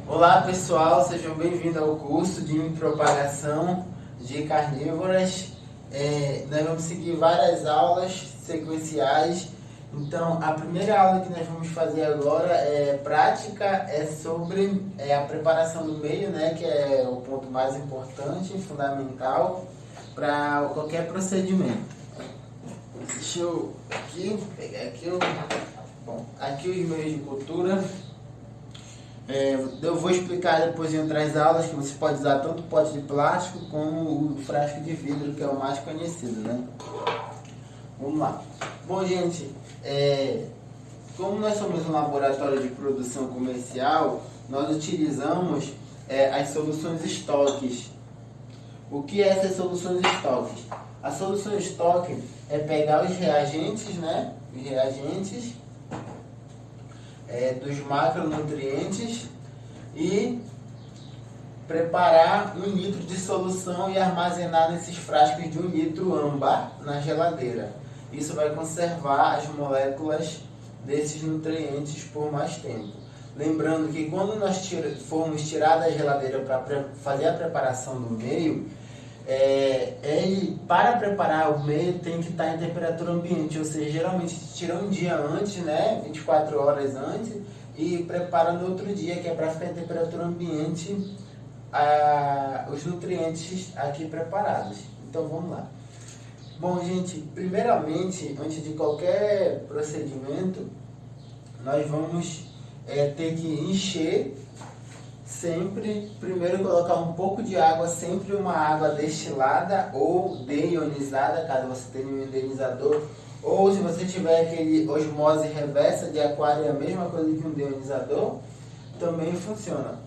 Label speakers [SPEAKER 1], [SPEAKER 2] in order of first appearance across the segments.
[SPEAKER 1] Olá pessoal, sejam bem-vindos ao curso de micropropagação de carnívoras. Nós vamos seguir várias aulas sequenciais. Então, a primeira aula que nós vamos fazer agora é prática, é sobre a preparação do meio, né, que é o ponto mais importante, fundamental para qualquer procedimento. Deixa eu pegar aqui, aqui os meios de cultura. Eu vou explicar depois em outras aulas que você pode usar tanto o pote de plástico como o frasco de vidro, que é o mais conhecido, né? Vamos lá. Bom, gente, como nós somos um laboratório de produção comercial, nós utilizamos as soluções estoques. O que é essas soluções estoques? A solução estoque é pegar os reagentes, né? Os reagentes dos macronutrientes e preparar 1 litro de solução e armazenar nesses frascos de 1 litro âmbar na geladeira. Isso vai conservar as moléculas desses nutrientes por mais tempo. Lembrando que quando nós formos tirar da geladeira para fazer a preparação do meio, para preparar o meio tem que estar em temperatura ambiente, ou seja, geralmente tira um dia antes, né, 24 horas antes, e prepara no outro dia, que é para ficar em temperatura ambiente os nutrientes aqui preparados. Então vamos lá. Bom, gente, primeiramente, antes de qualquer procedimento, nós vamos ter que encher sempre, primeiro colocar um pouco de água, sempre uma água destilada ou deionizada, caso você tenha um ionizador, ou se você tiver aquele osmose reversa de aquário, é a mesma coisa que um deionizador, também funciona.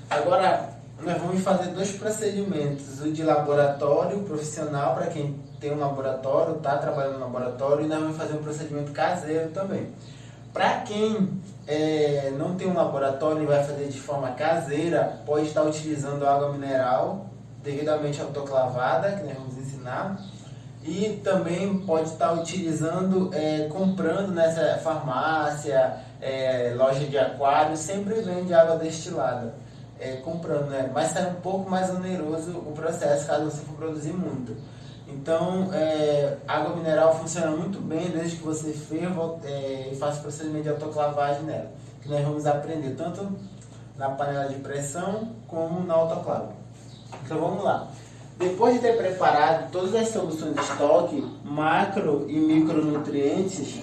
[SPEAKER 1] Agora, nós vamos fazer 2 procedimentos, o de laboratório profissional, para quem tem um laboratório, está trabalhando no laboratório, e nós vamos fazer um procedimento caseiro também. Para quem não tem um laboratório e vai fazer de forma caseira, pode estar utilizando água mineral devidamente autoclavada, que nós vamos ensinar, e também pode estar utilizando, comprando nessa farmácia, loja de aquário, sempre vende água destilada, comprando, né? Mas sai um pouco mais oneroso o processo caso você for produzir muito. Então, água mineral funciona muito bem desde que você ferva e faça o procedimento de autoclavagem nela, que nós vamos aprender tanto na panela de pressão como na autoclave. Então vamos lá. Depois de ter preparado todas as soluções de estoque, macro e micronutrientes,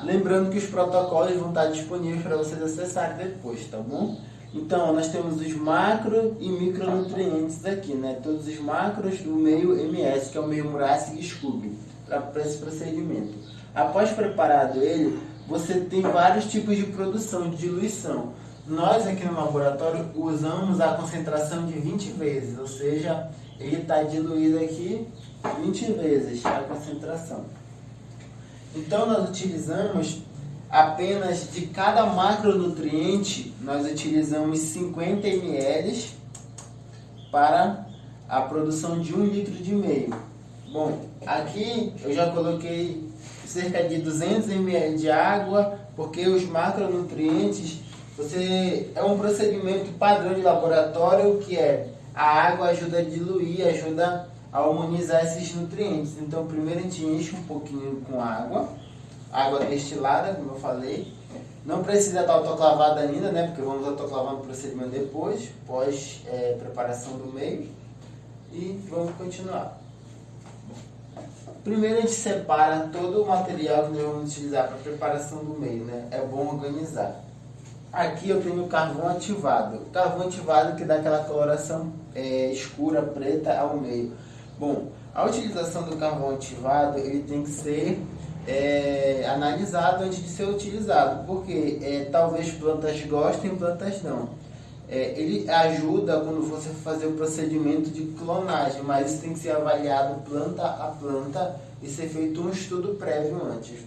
[SPEAKER 1] lembrando que os protocolos vão estar disponíveis para vocês acessarem depois, tá bom? Então, nós temos os macro e micronutrientes aqui, né? Todos os macros do meio MS, que é o meio Murásig Scooby, para esse procedimento. Após preparado ele, você tem vários tipos de produção, de diluição. Nós aqui no laboratório usamos a concentração de 20 vezes, ou seja, ele está diluído aqui 20 vezes a concentração. Então, nós utilizamos apenas de cada macronutriente, nós utilizamos 50 ml para a produção de 1 litro de meio. Bom, aqui eu já coloquei cerca de 200 ml de água, porque os macronutrientes, é um procedimento padrão de laboratório, que a água ajuda a diluir, ajuda a homogenizar esses nutrientes. Então primeiro a gente enche um pouquinho com água destilada, como eu falei. Não precisa estar autoclavada ainda, né? Porque vamos autoclavar no procedimento depois, pós preparação do meio. E vamos continuar. Primeiro a gente separa todo o material que nós vamos utilizar para a preparação do meio, né? É bom organizar. Aqui eu tenho o carvão ativado. O carvão ativado que dá aquela coloração escura, preta ao meio. Bom, a utilização do carvão ativado, ele tem que ser analisado antes de ser utilizado, porque talvez plantas gostem, plantas não. Ele ajuda quando você for fazer o procedimento de clonagem, mas isso tem que ser avaliado planta a planta e ser feito um estudo prévio antes.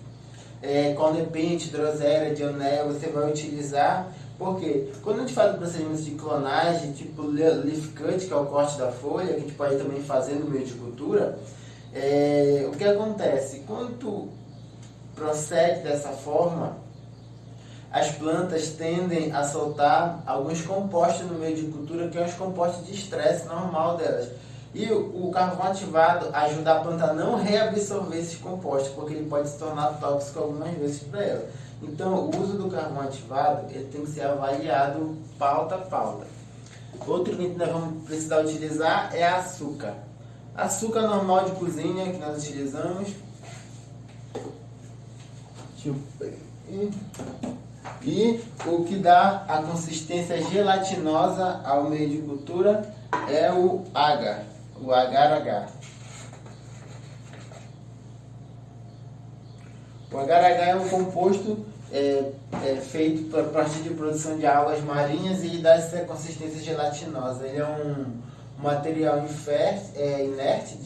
[SPEAKER 1] Clonepente, Drosera, Dionel, você vai utilizar, porque quando a gente faz o procedimento de clonagem, tipo leaf cut, que é o corte da folha, que a gente pode também fazer no meio de cultura, o que acontece? Quando tu procede dessa forma, as plantas tendem a soltar alguns compostos no meio de cultura, que é os compostos de estresse normal delas. E o carvão ativado ajuda a planta a não reabsorver esses compostos, porque ele pode se tornar tóxico algumas vezes para ela. Então, o uso do carvão ativado ele tem que ser avaliado pauta a pauta. Outro que nós vamos precisar utilizar é açúcar. Açúcar normal de cozinha que nós utilizamos. E o que dá a consistência gelatinosa ao meio de cultura é o agar, o agar-agar. O agar-agar é um composto feito a partir de produção de algas marinhas e ele dá essa consistência gelatinosa. Ele é um material inerte,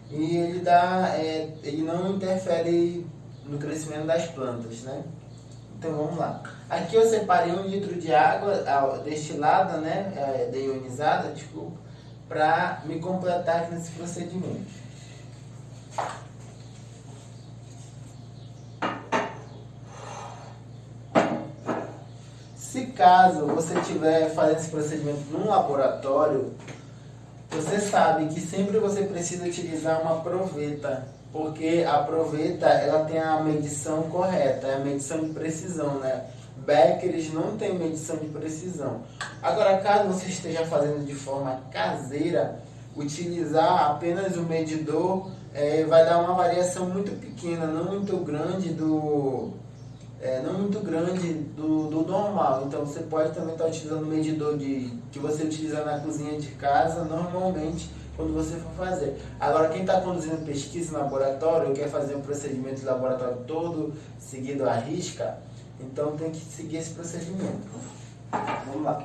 [SPEAKER 1] e ele não interfere no crescimento das plantas, né? Então vamos lá. Aqui eu separei 1 litro de água destilada, né, deionizada, para me completar aqui nesse procedimento. Se caso você estiver fazendo esse procedimento num laboratório, você sabe que sempre você precisa utilizar uma proveta, porque a proveta ela tem a medição correta, é a medição de precisão, né? Becquerels não tem medição de precisão. Agora, caso você esteja fazendo de forma caseira, utilizar apenas o medidor vai dar uma variação muito pequena, não muito grande do normal. Então você pode também estar utilizando o medidor que você utiliza na cozinha de casa normalmente quando você for fazer. Agora, quem está conduzindo pesquisa em laboratório ou quer fazer um procedimento de laboratório todo seguido à risca, então tem que seguir esse procedimento. Vamos lá.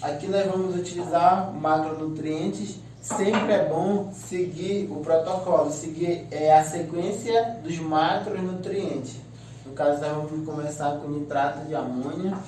[SPEAKER 1] Aqui nós vamos utilizar macronutrientes. Sempre é bom seguir o protocolo, seguir a sequência dos macronutrientes. No caso, nós vamos começar com nitrato de amônia.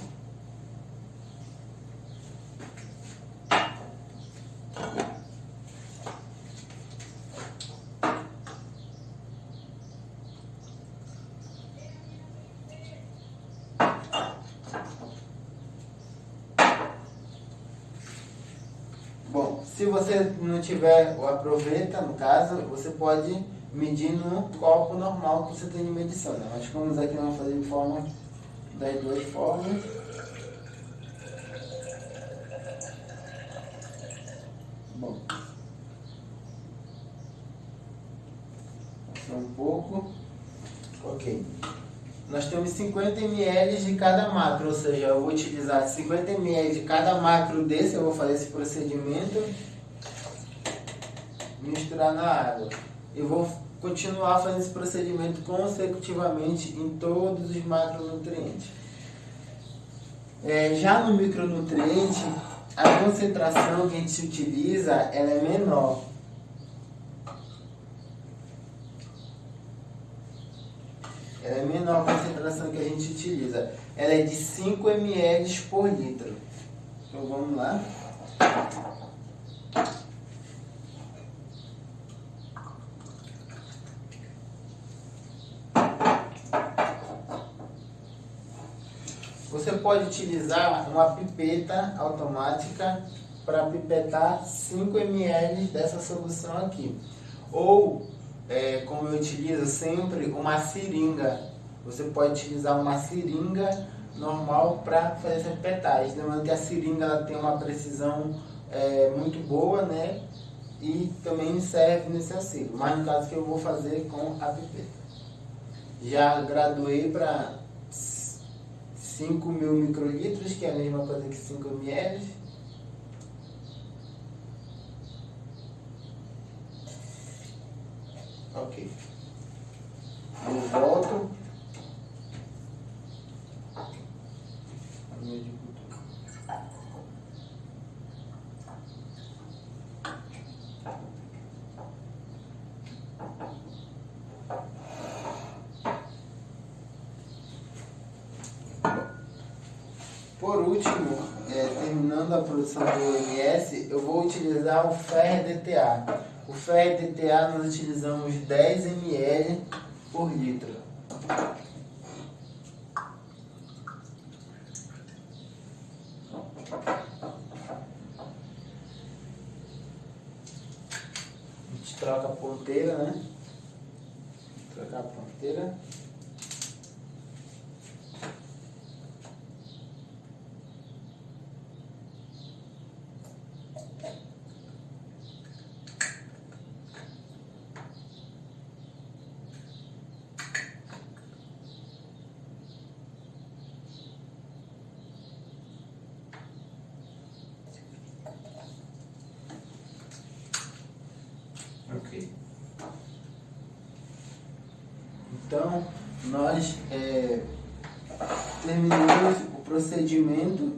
[SPEAKER 1] Bom, se você não tiver o aproveta, no caso, você pode medir no copo normal que você tem de medição, né? Mas como aqui nós vamos fazer de forma das duas formas. Bom, passou um pouco. Ok. Nós temos 50 ml de cada macro, ou seja, eu vou utilizar 50 ml de cada macro desse, eu vou fazer esse procedimento, misturar na água. Eu vou continuar fazendo esse procedimento consecutivamente em todos os macronutrientes. Já no micronutriente, a concentração que a gente utiliza ela é menor. Ela é menor a concentração que a gente utiliza. Ela é de 5 ml por litro. Então vamos lá. Você pode utilizar uma pipeta automática para pipetar 5 ml dessa solução aqui. Ou, como eu utilizo sempre, uma seringa. Você pode utilizar uma seringa normal para fazer essa pipetagem. Lembrando que a seringa ela tem uma precisão muito boa, né? E também serve nesse auxílio. Mas no caso que eu vou fazer com a pipeta. Já graduei para 5.000 microlitros, que é a mesma coisa que 5 ml. Ok. Eu volto. Por último, terminando a produção do OMS, eu vou utilizar o FERDTA. O FERDTA nós utilizamos 10 ml por litro. A gente troca a ponteira, né? Trocar a ponteira. Ok. Então, nós terminamos o procedimento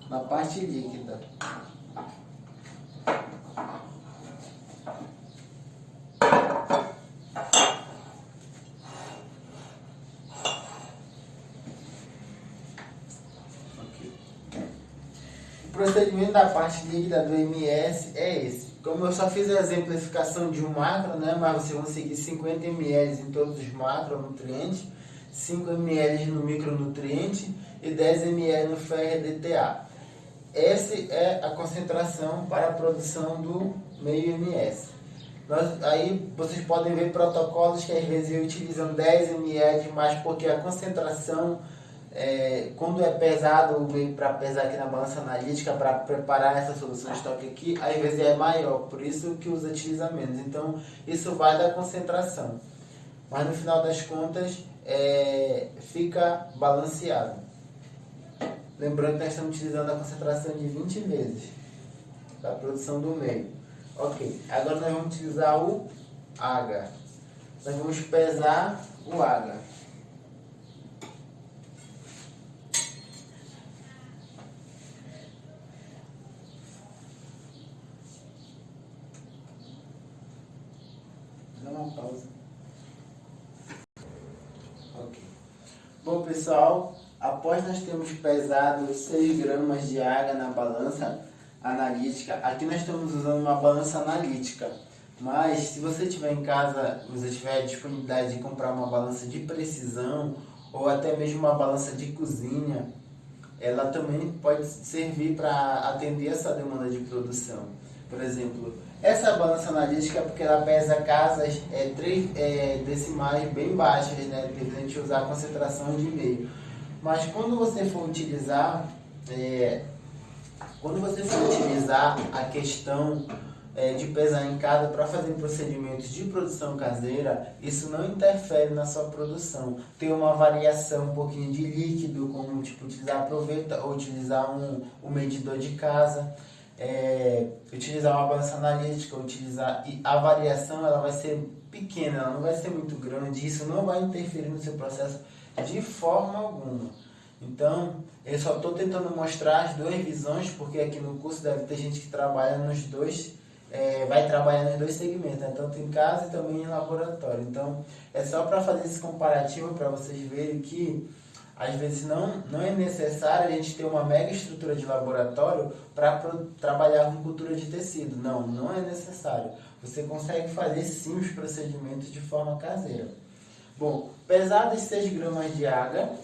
[SPEAKER 1] na parte líquida. Ok. O procedimento da parte líquida do MS é esse. Como eu só fiz a exemplificação de um macro, né, mas vocês vão seguir 50 ml em todos os macronutrientes, 5 ml no micronutriente e 10 ml no FRDTA. Essa é a concentração para a produção do meio MS. Aí vocês podem ver protocolos que às vezes utilizam 10 ml, mas porque a concentração, quando é pesado para pesar aqui na balança analítica, para preparar essa solução de estoque aqui, às vezes é maior, por isso que utiliza menos. Então, isso vai da concentração. Mas no final das contas, fica balanceado. Lembrando que nós estamos utilizando a concentração de 20 vezes para a produção do meio. Ok, agora nós vamos utilizar o H. Nós vamos pesar o H. Dá uma pausa. Ok. Bom, pessoal, após nós termos pesado 6 gramas de H na balança analítica, aqui nós estamos usando uma balança analítica, mas se você tiver em casa, você tiver a disponibilidade de comprar uma balança de precisão ou até mesmo uma balança de cozinha, ela também pode servir para atender essa demanda de produção. Por exemplo, essa balança analítica é porque ela pesa casas 3 decimais bem baixas, né, devido a gente usar a concentração de meio. Mas quando você for utilizar a questão de pesar em casa para fazer procedimentos de produção caseira, isso não interfere na sua produção. Tem uma variação um pouquinho de líquido, como tipo utilizar proveta ou utilizar um medidor de casa, utilizar uma balança analítica, e a variação ela vai ser pequena, ela não vai ser muito grande, isso não vai interferir no seu processo de forma alguma. Então, eu só estou tentando mostrar as duas visões, porque aqui no curso deve ter gente que trabalha nos dois, vai trabalhar nos dois segmentos, né? Tanto em casa e também em laboratório. Então, é só para fazer esse comparativo, para vocês verem que às vezes não é necessário a gente ter uma mega estrutura de laboratório para trabalhar com cultura de tecido. Não é necessário. Você consegue fazer sim os procedimentos de forma caseira. Bom, pesadas 6 gramas de água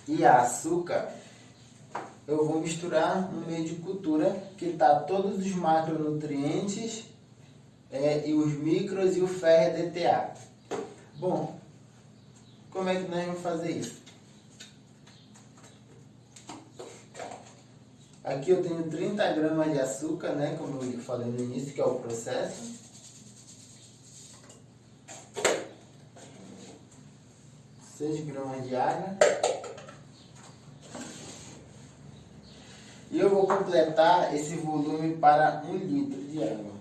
[SPEAKER 1] e açúcar, eu vou misturar no meio de cultura que está todos os macronutrientes e os micros e o FRDTA. Bom, como é que nós vamos fazer isso? Aqui eu tenho 30 gramas de açúcar, né, como eu falei no início, que é o processo. Seis gramas de água. E eu vou completar esse volume para 1 litro de água.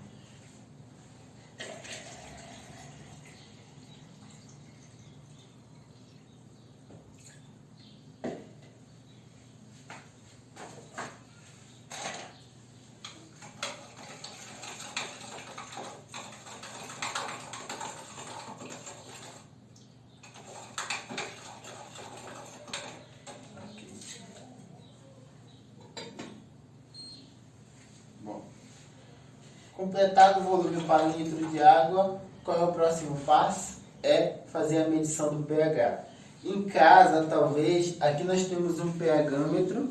[SPEAKER 1] Completado o volume para 1 litro de água, qual é o próximo passo? É fazer a medição do pH. Em casa, talvez, aqui nós temos um pHmetro.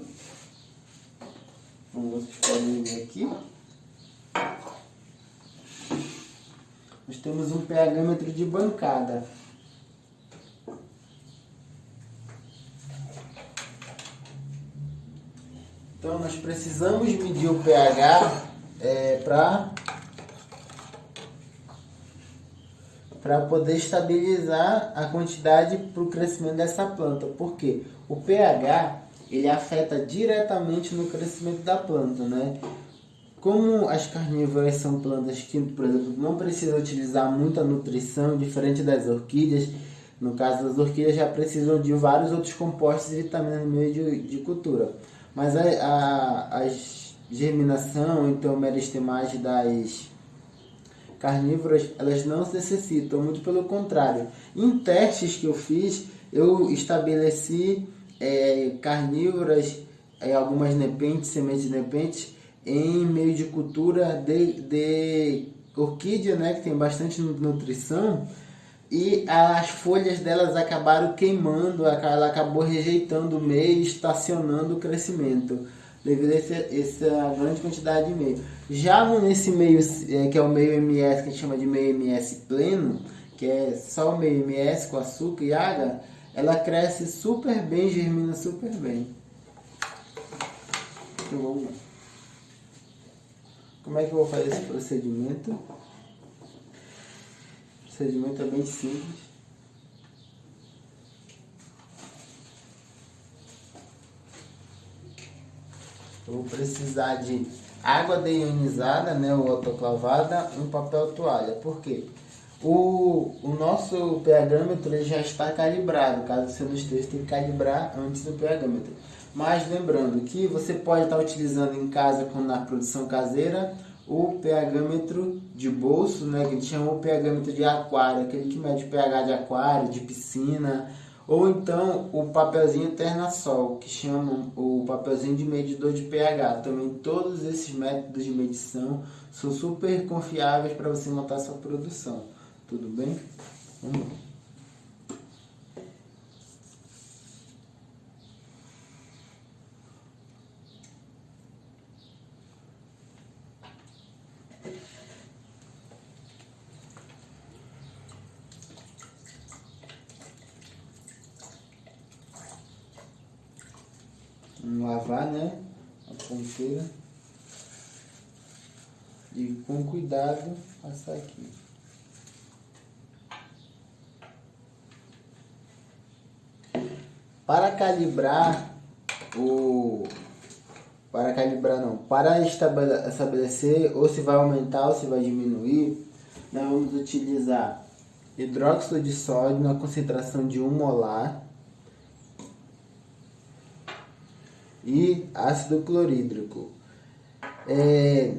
[SPEAKER 1] Como vocês podem ver aqui. Nós temos um pHmetro de bancada. Então nós precisamos medir o pH para poder estabilizar a quantidade para o crescimento dessa planta. Porque o pH ele afeta diretamente no crescimento da planta, né? Como as carnívoras são plantas que, por exemplo, não precisam utilizar muita nutrição, diferente das orquídeas, no caso das orquídeas já precisam de vários outros compostos e vitaminas no meio de cultura. Mas a germinação, então a meristemagem das carnívoras, elas não necessitam, muito pelo contrário. Em testes que eu fiz, eu estabeleci carnívoras, algumas nepentes, sementes de nepentes, em meio de cultura de orquídea, né, que tem bastante nutrição, e as folhas delas acabaram queimando, ela acabou rejeitando o meio e estacionando o crescimento, devido a essa grande quantidade de meio. Já nesse meio, que é o meio MS, que a gente chama de meio MS pleno, que é só o meio MS com açúcar e água, ela cresce super bem, germina super bem. Então vamos lá. Como é que eu vou fazer esse procedimento? O procedimento é bem simples. Eu vou precisar de água deionizada, né, ou autoclavada, um papel toalha. Por quê? O nosso pHmetro ele já está calibrado. Caso você não esteja, tem que calibrar antes do pHmetro. Mas lembrando que você pode estar utilizando em casa, na produção caseira, o pHmetro de bolso, né, que a gente chama o pHmetro de aquário, aquele que mede o pH de aquário, de piscina, ou então o papelzinho Ternasol, que chamam o papelzinho de medidor de pH. Também todos esses métodos de medição são super confiáveis para você montar sua produção. Tudo bem? Vamos lá. Vamos lavar, né, a ponteira e com cuidado passar aqui. Para estabelecer ou se vai aumentar ou se vai diminuir, nós vamos utilizar hidróxido de sódio na concentração de 1 molar e ácido clorídrico.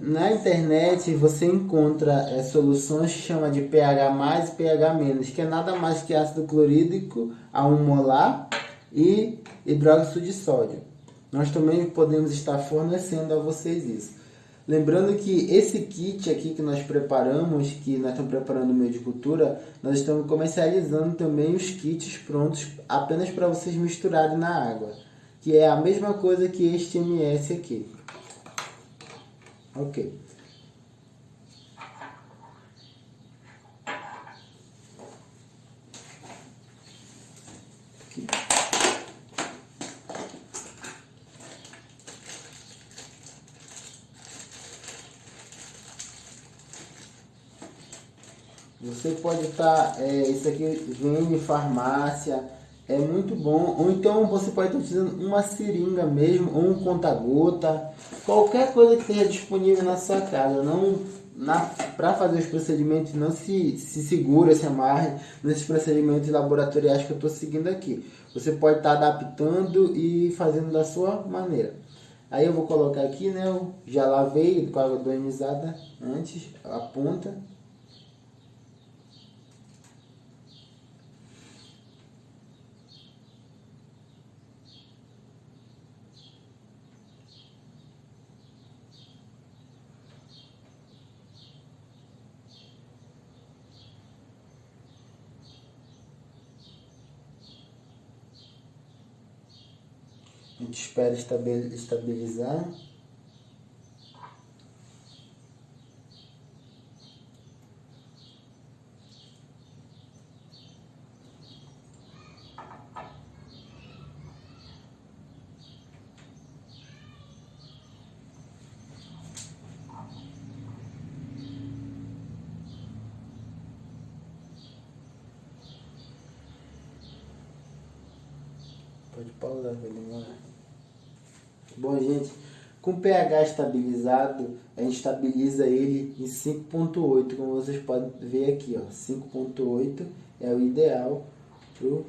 [SPEAKER 1] Na internet você encontra soluções que chama de pH mais e pH menos, que é nada mais que ácido clorídrico a 1 molar e hidróxido de sódio. Nós também podemos estar fornecendo a vocês isso. Lembrando que esse kit aqui que nós preparamos, que nós estamos preparando no meio de cultura, nós estamos comercializando também os kits prontos apenas para vocês misturarem na água, que é a mesma coisa que este MS aqui. Ok. Aqui. Você pode estar, isso aqui vem de farmácia, é muito bom, ou então você pode estar utilizando uma seringa mesmo, ou um conta-gota, qualquer coisa que esteja disponível na sua casa. Para fazer os procedimentos, não se segura, se amarre nesses procedimentos laboratoriais que eu estou seguindo aqui. Você pode estar adaptando e fazendo da sua maneira. Aí eu vou colocar aqui, né, eu já lavei com água deionizada antes, a ponta. A gente espera estabilizar. Pode pausar, vai demorar. Bom, gente, com o pH estabilizado, a gente estabiliza ele em 5.8, como vocês podem ver aqui, ó. 5.8 é o ideal pro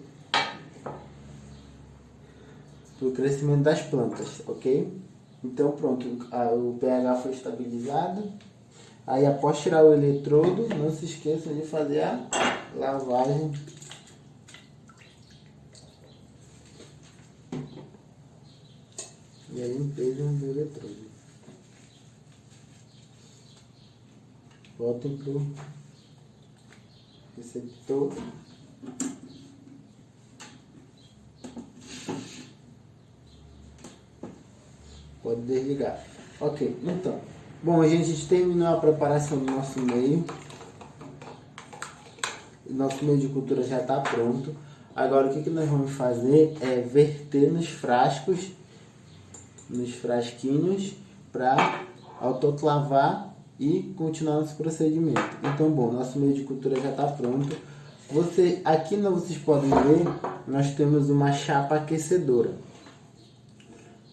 [SPEAKER 1] crescimento das plantas, ok? Então pronto, o pH foi estabilizado. Aí após tirar o eletrodo, não se esqueçam de fazer a lavagem e a limpeza do eletrodo. Voltem pro receptor. Pode desligar. Ok, então. Bom, a gente terminou a preparação do nosso meio. Nosso meio de cultura já está pronto. Agora o que nós vamos fazer é verter nos frascos, nos frasquinhos, para autoclavar e continuar nosso procedimento. Então, bom, nosso meio de cultura já está pronto. Aqui vocês podem ver, nós temos uma chapa aquecedora.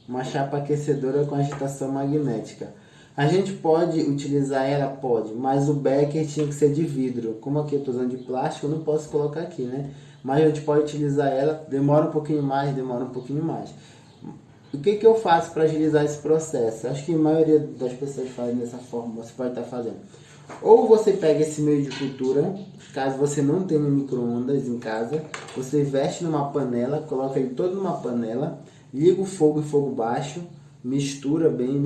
[SPEAKER 1] Uma chapa aquecedora com agitação magnética. A gente pode utilizar ela? Pode, mas o becker tinha que ser de vidro. Como aqui eu estou usando de plástico, eu não posso colocar aqui, né? Mas a gente pode utilizar ela, demora um pouquinho mais, demora um pouquinho mais. O que eu faço para agilizar esse processo? Acho que a maioria das pessoas fazem dessa forma, você pode estar fazendo. Ou você pega esse meio de cultura, caso você não tenha micro-ondas em casa, você veste numa panela, coloca ele todo numa panela, liga o fogo em fogo baixo, mistura bem,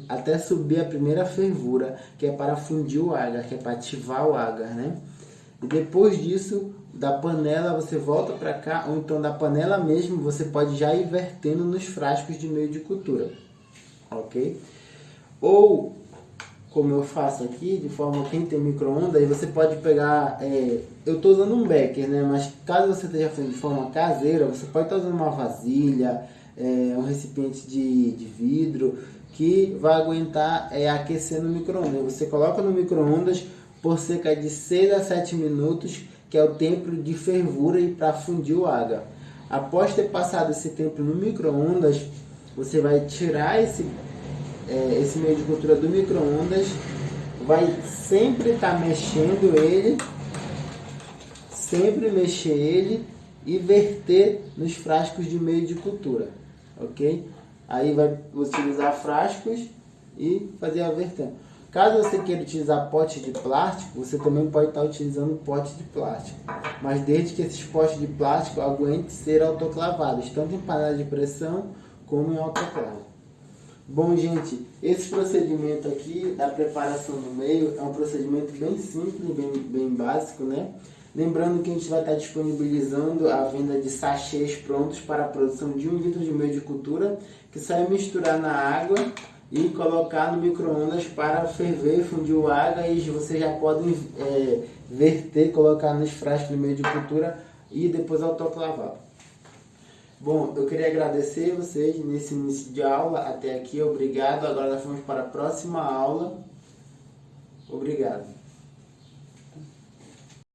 [SPEAKER 1] até subir a primeira fervura, que é para fundir o agar, que é para ativar o agar, né? E depois disso, da panela você volta para cá, ou então da panela mesmo, você pode já ir vertendo nos frascos de meio de cultura, ok? Ou, como eu faço aqui, de forma quem tem micro-ondas, você pode pegar, eu estou usando um becker, né? Mas caso você esteja fazendo de forma caseira, você pode estar usando uma vasilha, um recipiente de vidro, que vai aguentar aquecer no micro-ondas. Você coloca no micro-ondas por cerca de 6 a 7 minutos, que é o tempo de fervura e para fundir o agar. Após ter passado esse tempo no micro-ondas, você vai tirar esse meio de cultura do micro-ondas, vai sempre estar mexendo ele, sempre mexer ele e verter nos frascos de meio de cultura, ok? Aí vai utilizar frascos e fazer a vertente. Caso você queira utilizar pote de plástico, você também pode estar utilizando pote de plástico, mas desde que esses potes de plástico aguentem ser autoclavados, tanto em panela de pressão como em autoclave. Bom, gente, esse procedimento aqui da preparação do meio é um procedimento bem simples, bem básico, né? Lembrando que a gente vai estar disponibilizando a venda de sachês prontos para a produção de 1 litro de meio de cultura, que só é misturar na água e colocar no micro-ondas para ferver e fundir o agar, e vocês já podem verter, colocar nos frascos de meio de cultura e depois autoclavar. Bom, eu queria agradecer vocês nesse início de aula até aqui, obrigado. Agora nós vamos para a próxima aula. Obrigado.